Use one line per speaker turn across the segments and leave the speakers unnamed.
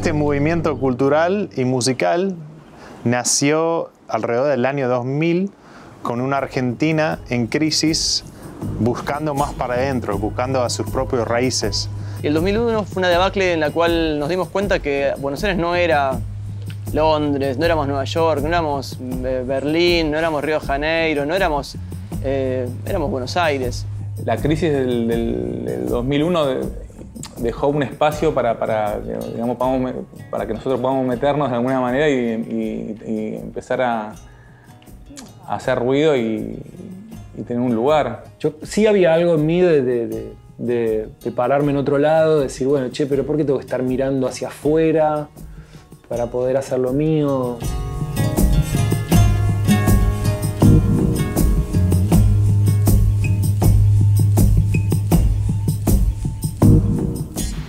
Este movimiento cultural y musical nació alrededor del año 2000 con una Argentina en crisis, buscando más para adentro, buscando a sus propias raíces.
Y el 2001 fue una debacle en la cual nos dimos cuenta que Buenos Aires no era Londres, no éramos Nueva York, no éramos Berlín, no éramos Río de Janeiro, no éramos, éramos Buenos Aires.
La crisis del 2001 dejó un espacio para, digamos, para que nosotros podamos meternos de alguna manera y empezar a hacer ruido y tener un lugar.
Sí había algo en mí de pararme en otro lado, de decir, bueno, che, pero ¿por qué tengo que estar mirando hacia afuera para poder hacer lo mío?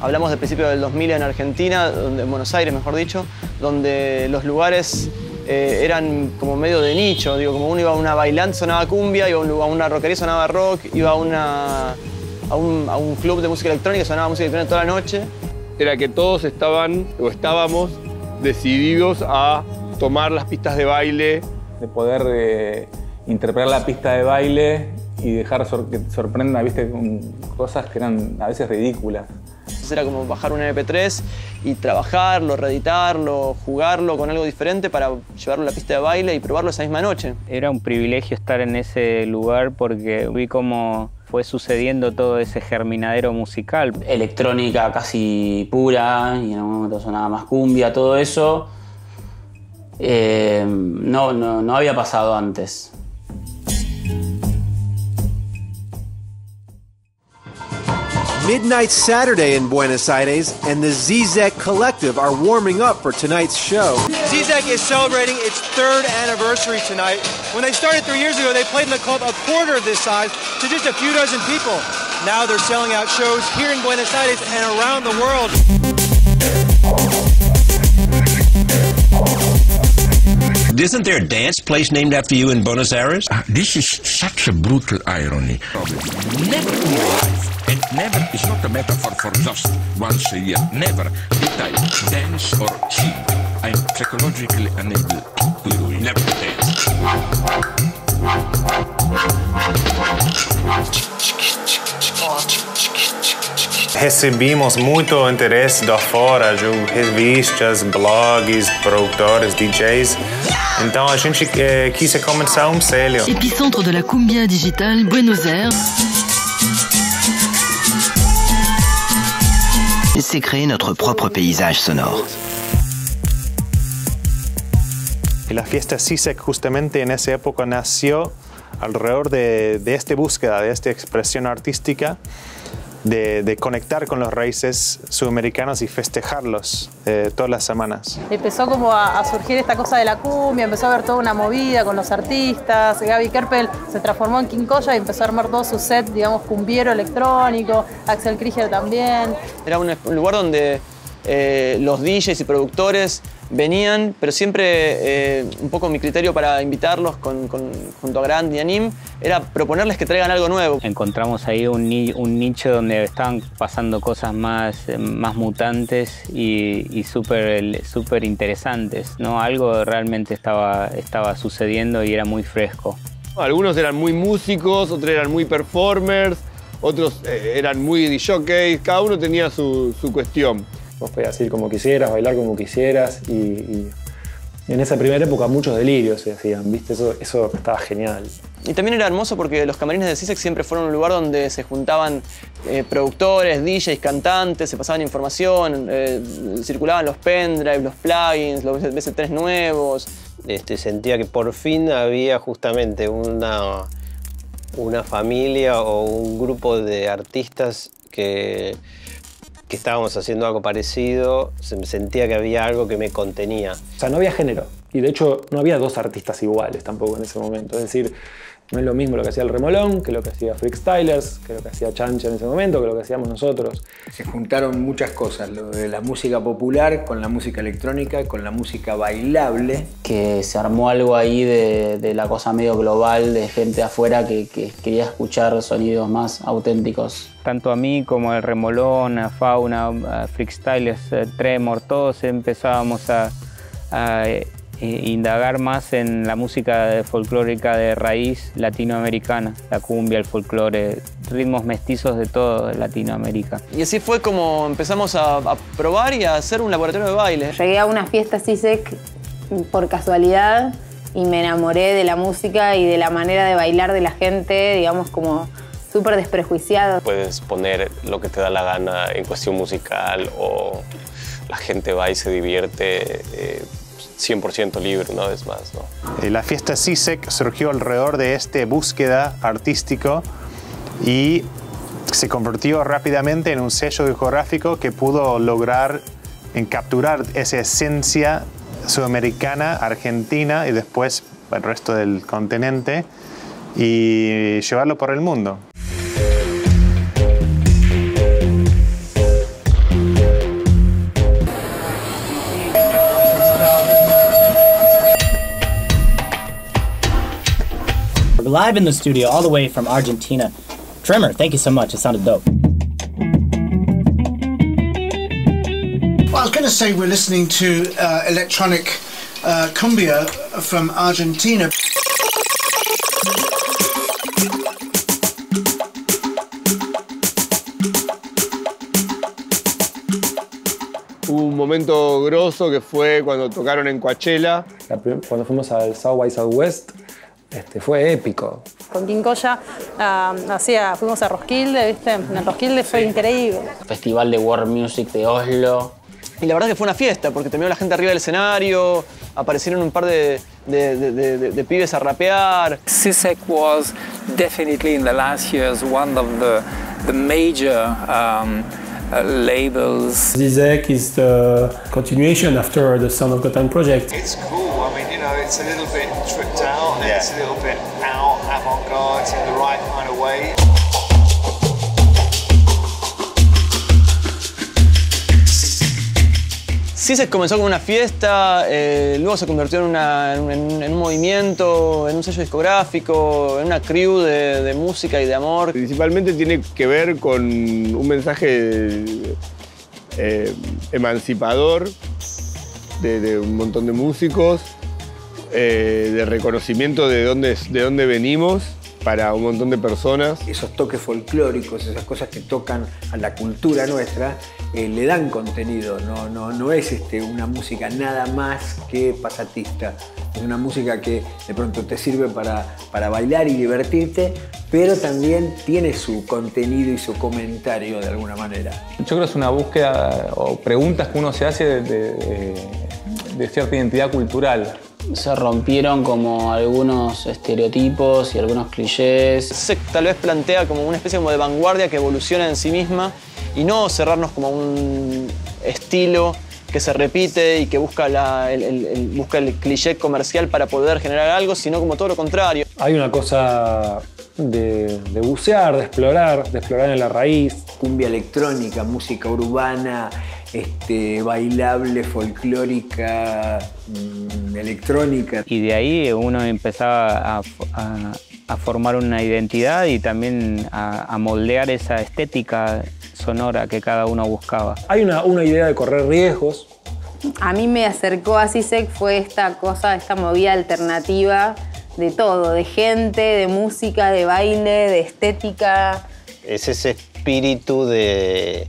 Hablamos del principio del 2000 en Argentina, en Buenos Aires, mejor dicho, donde los lugares eran como medio de nicho. Digo, como uno iba a una bailante, sonaba cumbia, iba a una rockería, sonaba rock, iba a un club de música electrónica, sonaba música electrónica toda la noche.
Era que todos estábamos decididos a tomar las pistas de baile.
De poder interpretar la pista de baile y dejar que sorprenda, ¿viste? Con cosas que eran a veces ridículas.
Entonces era como bajar un MP3 y trabajarlo, reeditarlo, jugarlo con algo diferente para llevarlo a la pista de baile y probarlo esa misma noche.
Era un privilegio estar en ese lugar porque vi cómo fue sucediendo todo ese germinadero musical.
Electrónica casi pura y en algún momento sonaba más cumbia, todo eso no había pasado antes.
Midnight Saturday in Buenos Aires, and the Zizek Collective are warming up for tonight's show.
Zizek is celebrating its 3rd anniversary tonight. When they started 3 years ago, they played in a club a quarter of this size to just a few dozen people. Now they're selling out shows here in Buenos Aires and around the world.
Isn't there a dance place named after you in Buenos Aires?
This is such a brutal irony. Never in your life, and never is not a metaphor for just once a year. Never did I dance or sing. I'm psychologically unable to do it. Never dance.
Recebimos muito interesse de fora, de revistas, blogs, produtores, DJs. Então a gente quis começar um selo.
Épicentre de la cumbia digital, Buenos Aires.
C'est créer notre propre paysage sonore.
Y la fiesta Zizek justamente en esa época nació alrededor de esta búsqueda, de esta expresión artística, de conectar con los raíces sudamericanos y festejarlos todas las semanas.
Empezó como a surgir esta cosa de la cumbia, empezó a haber toda una movida con los artistas. Gaby Kerpel se transformó en Quincoya y empezó a armar todo su set, digamos, cumbiero electrónico, Axel Krieger también.
Era un lugar donde los DJs y productores venían, pero siempre un poco mi criterio para invitarlos junto a Grant y a Nim era proponerles que traigan algo nuevo.
Encontramos ahí un nicho donde estaban pasando cosas más mutantes y súper interesantes, ¿no? Algo realmente estaba sucediendo y era muy fresco.
Algunos eran muy músicos, otros eran muy performers, otros eran muy DJs, cada uno tenía su cuestión.
Vos podías ir como quisieras, bailar como quisieras y en esa primera época muchos delirios se hacían, ¿viste? Eso estaba genial.
Y también era hermoso porque los camarines de Zizek siempre fueron un lugar donde se juntaban productores, DJs, cantantes, se pasaban información, circulaban los pendrives, los plugins, los VS3 nuevos.
Sentía que por fin había justamente una familia o un grupo de artistas que estábamos haciendo algo parecido, sentía que había algo que me contenía.
O sea, no había género. Y de hecho no había dos artistas iguales tampoco en ese momento. Es decir, No es lo mismo lo que hacía el Remolón, que lo que hacía Freakstylers, que lo que hacía Chancha en ese momento, que lo que hacíamos nosotros.
Se juntaron muchas cosas, lo de la música popular con la música electrónica, con la música bailable.
Que se armó algo ahí de la cosa medio global, de gente afuera que quería escuchar sonidos más auténticos.
Tanto a mí como al Remolón, a Fauna, a Freakstylers, Tremor, todos empezábamos a indagar más en la música folclórica de raíz latinoamericana, la cumbia, el folclore, ritmos mestizos de todo Latinoamérica.
Y así fue como empezamos a probar y a hacer un laboratorio de baile.
Llegué a una fiesta CISEC por casualidad y me enamoré de la música y de la manera de bailar de la gente, digamos, como súper desprejuiciado.
Puedes poner lo que te da la gana en cuestión musical o la gente va y se divierte 100% libre una vez más, ¿no?
La fiesta CISEC surgió alrededor de esta búsqueda artístico y se convirtió rápidamente en un sello discográfico que pudo lograr capturar esa esencia sudamericana, argentina y después el resto del continente y llevarlo por el mundo.
Live in the studio, all the way from Argentina. Tremor, thank you so much. It sounded dope.
Well, I was going to say we're listening to electronic cumbia from Argentina.
Hubo un momento grosso que fue cuando tocaron en Coachella.
Cuando fuimos al South by Southwest, fue épico.
Con Quincoya fuimos a Roskilde, ¿viste? En el Roskilde fue increíble.
Festival de World Music de Oslo.
Y la verdad que fue una fiesta, porque terminó la gente arriba del escenario, aparecieron un par de pibes a rapear.
CISEC was definitely in the last years one of the major labels.
CISEC is the continuation after the Son of Gotham project.
It's cool. I mean, you know, it's a little bit tripped out and it's a little bit out, avant-garde in the right kind of way.
CISEC comenzó como una fiesta, luego se convirtió en un movimiento, en un sello discográfico, en una crew de música y de amor.
Principalmente tiene que ver con un mensaje emancipador de un montón de músicos, de reconocimiento de dónde venimos para un montón de personas.
Esos toques folclóricos, esas cosas que tocan a la cultura nuestra, le dan contenido, no es una música nada más que pasatista. Es una música que de pronto te sirve para bailar y divertirte, pero también tiene su contenido y su comentario de alguna manera.
Yo creo que es una búsqueda o preguntas que uno se hace de cierta identidad cultural.
Se rompieron como algunos estereotipos y algunos clichés.
CISEC tal vez plantea como una especie de vanguardia que evoluciona en sí misma y no cerrarnos como un estilo que se repite y que busca el cliché comercial para poder generar algo, sino como todo lo contrario.
Hay una cosa de bucear, de explorar en la raíz.
Cumbia electrónica, música urbana, bailable, folclórica, electrónica.
Y de ahí uno empezaba a formar una identidad y también a moldear esa estética sonora que cada uno buscaba.
Hay una idea de correr riesgos.
A mí me acercó a CISEC fue esta movida alternativa de todo, de gente, de música, de baile, de estética.
Es ese espíritu de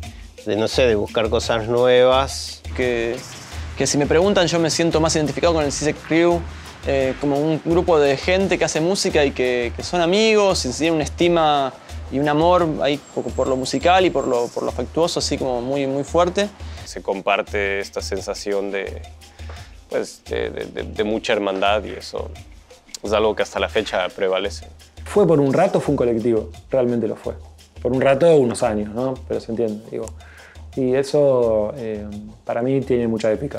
buscar cosas nuevas.
Que si me preguntan, yo me siento más identificado con el CISEC Crew, como un grupo de gente que hace música y que son amigos, y tienen una estima y un amor ahí por lo musical y por lo afectuoso, así como muy, muy fuerte.
Se comparte esta sensación de mucha hermandad y eso es algo que hasta la fecha prevalece.
Fue por un rato, fue un colectivo, realmente lo fue. Por un rato, unos años, ¿no? Pero se entiende, digo. Y eso, para mí, tiene mucha épica.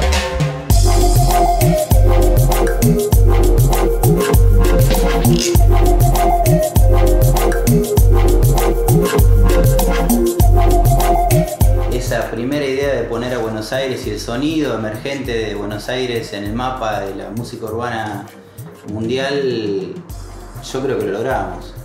Esa primera idea de poner a Buenos Aires y el sonido emergente de Buenos Aires en el mapa de la música urbana mundial, yo creo que lo logramos.